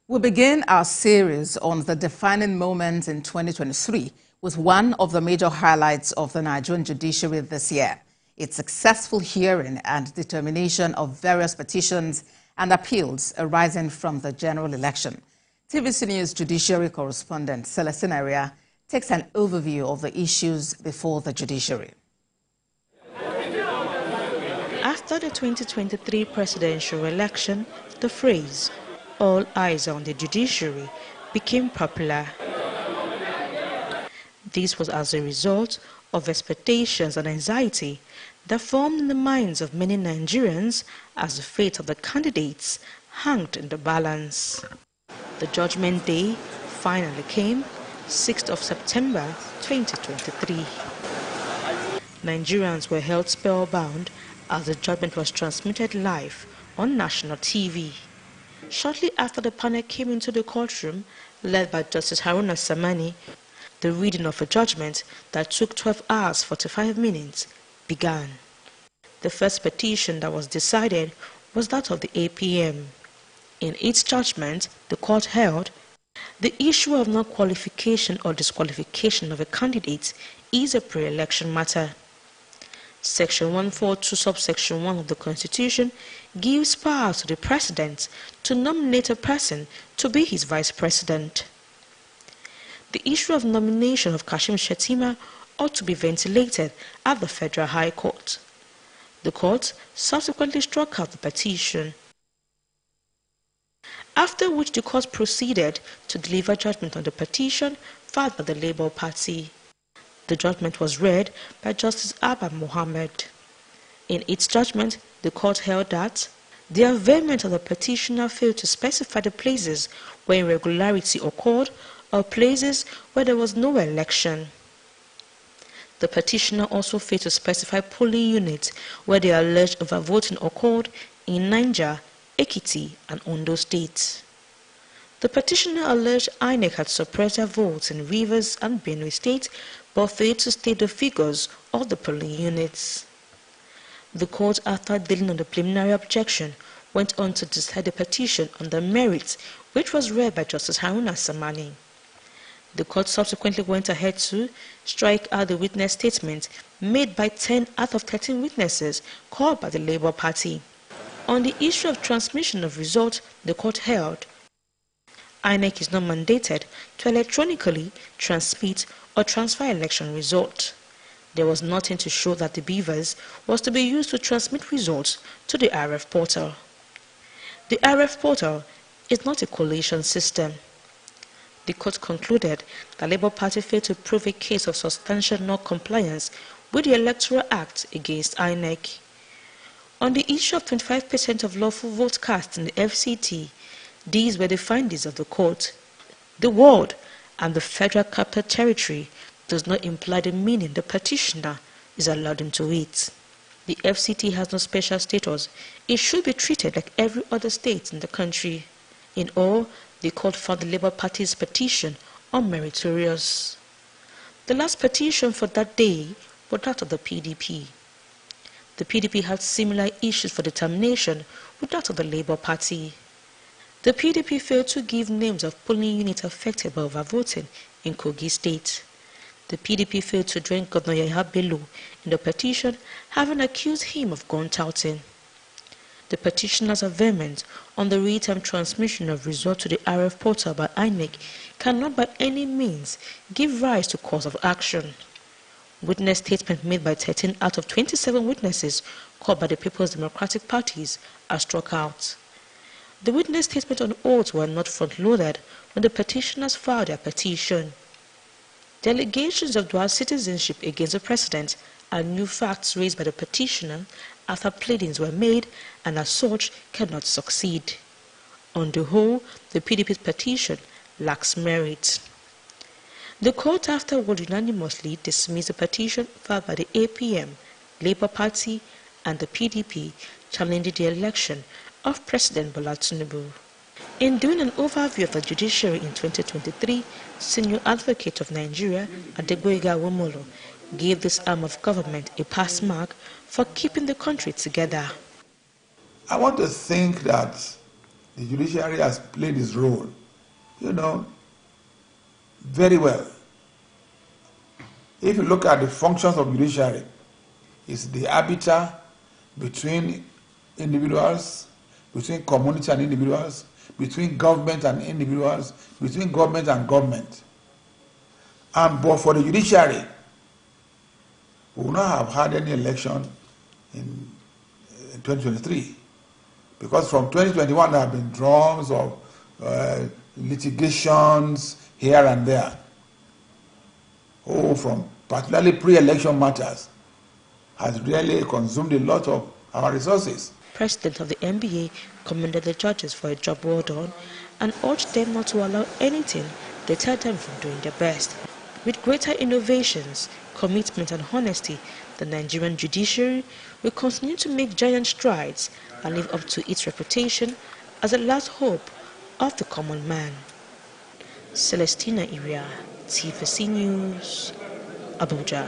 We begin our series on the defining moments in 2023 with one of the major highlights of the Nigerian judiciary this year: its successful hearing and determination of various petitions and appeals arising from the general election. TVC News Judiciary correspondent Celestine Aria takes an overview of the issues before the judiciary. After the 2023 presidential election, the phrase "all eyes on the judiciary" became popular. This was as a result of expectations and anxiety that formed in the minds of many Nigerians as the fate of the candidates hung in the balance. The judgment day finally came, 6th of September 2023. Nigerians were held spellbound as the judgment was transmitted live on national TV. Shortly after the panel came into the courtroom, led by Justice Haruna Samani, the reading of a judgment that took 12 hours 45 minutes began. The first petition that was decided was that of the APM. In its judgment, the court held the issue of non-qualification or disqualification of a candidate is a pre-election matter. Section 142, subsection 1 of the Constitution gives power to the President to nominate a person to be his Vice President. The issue of nomination of Kashim Shettima ought to be ventilated at the Federal High Court. The court subsequently struck out the petition, after which the court proceeded to deliver judgment on the petition filed by the Labour Party. The judgment was read by Justice Abba Mohammed. In its judgment, the court held that the averment of the petitioner failed to specify the places where irregularity occurred or places where there was no election. The petitioner also failed to specify polling units where the alleged overvoting occurred in Niger, Ekiti, and Ondo states. The petitioner alleged INEC had suppressed their votes in Rivers and Benue State, but failed to state the figures of the polling units. The court, after dealing on the preliminary objection, went on to decide the petition on the merits, which was read by Justice Haruna Samani. The court subsequently went ahead to strike out the witness statement made by 10 out of 13 witnesses called by the Labour Party. On the issue of transmission of results, the court held INEC is not mandated to electronically transmit or transfer election results. There was nothing to show that the beavers was to be used to transmit results to the RF portal. The RF portal is not a collation system. The court concluded that Labour Party failed to prove a case of substantial non-compliance with the Electoral Act against INEC. On the issue of 25% of lawful votes cast in the FCT, these were the findings of the court. The word and the Federal Capital Territory does not imply the meaning the petitioner is allowed into it. The FCT has no special status. It should be treated like every other state in the country. In all, the court found the Labour Party's petition unmeritorious. The last petition for that day was that of the PDP. The PDP had similar issues for determination with that of the Labour Party. The PDP failed to give names of polling units affected by overvoting in Kogi State. The PDP failed to join Governor Yahya Bello in the petition, having accused him of gun touting. The petitioner's averment on the real-time transmission of results to the RF portal by INEC cannot by any means give rise to cause of action. Witness statement made by 13 out of 27 witnesses called by the People's Democratic Parties are struck out. The witness statement on oaths were not front-loaded when the petitioners filed their petition. The allegations of dual citizenship against the president are new facts raised by the petitioner after pleadings were made and as such cannot succeed. On the whole, the PDP's petition lacks merit. The court afterward unanimously dismissed the petition filed by the APM, Labour Party, and the PDP challenging the election of President Bola Tinubu. In doing an overview of the judiciary in 2023, Senior Advocate of Nigeria, Adegboyega Womolo, gave this arm of government a pass mark for keeping the country together. I want to think that the judiciary has played its role, very well. If you look at the functions of judiciary, it's the arbiter between individuals, between community and individuals, between government and individuals, between government and government. But for the judiciary, we will not have had any election in 2023, because from 2021 there have been drums of litigations here and there. From particularly pre-election matters has really consumed a lot of our resources. President of the NBA commended the judges for a job well done and urged them not to allow anything deter them from doing their best. With greater innovations, commitment and honesty, the Nigerian judiciary will continue to make giant strides and live up to its reputation as the last hope of the common man. Celestina Iria, TVC News, Abuja.